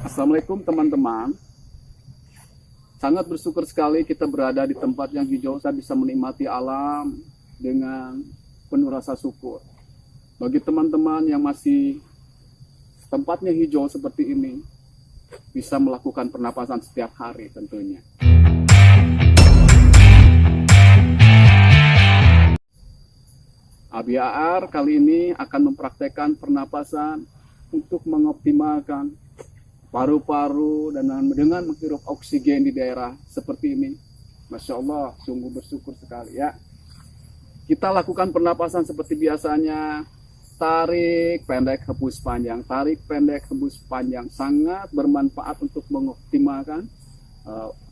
Assalamualaikum teman-teman. Sangat bersyukur sekali kita berada di tempat yang hijau. Saya bisa menikmati alam dengan penuh rasa syukur. Bagi teman-teman yang masih tempatnya hijau seperti ini, bisa melakukan pernapasan setiap hari tentunya. ABAR kali ini akan mempraktekkan pernapasan untuk mengoptimalkan paru-paru dan dengan menghirup oksigen di daerah seperti ini. Masya Allah, sungguh bersyukur sekali ya. Kita lakukan pernapasan seperti biasanya, tarik, pendek, hembus panjang, tarik, pendek, hembus panjang. Sangat bermanfaat untuk mengoptimalkan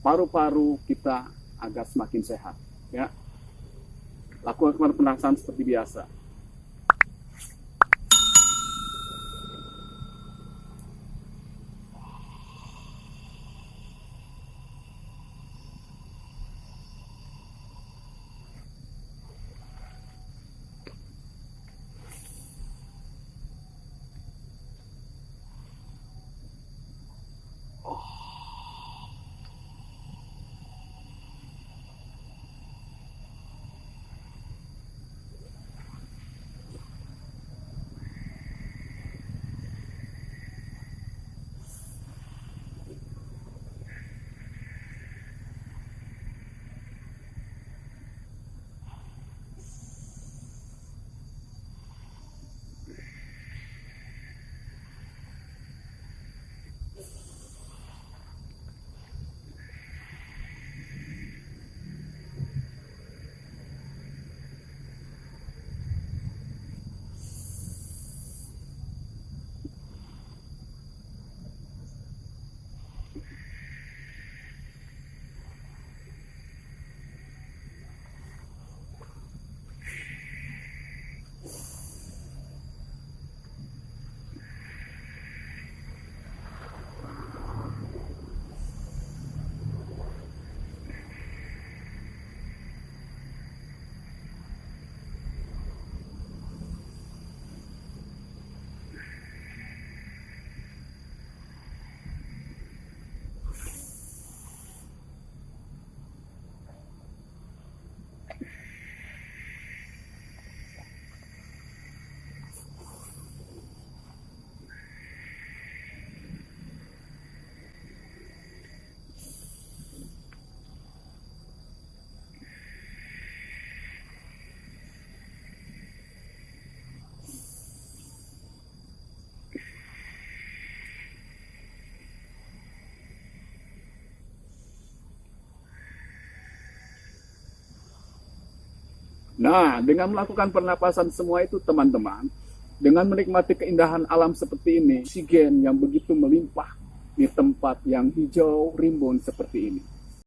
paru-paru kita agar semakin sehat ya. Lakukan pernapasan seperti biasa. Nah, dengan melakukan pernapasan semua itu teman-teman, dengan menikmati keindahan alam seperti ini, oksigen yang begitu melimpah di tempat yang hijau rimbun seperti ini.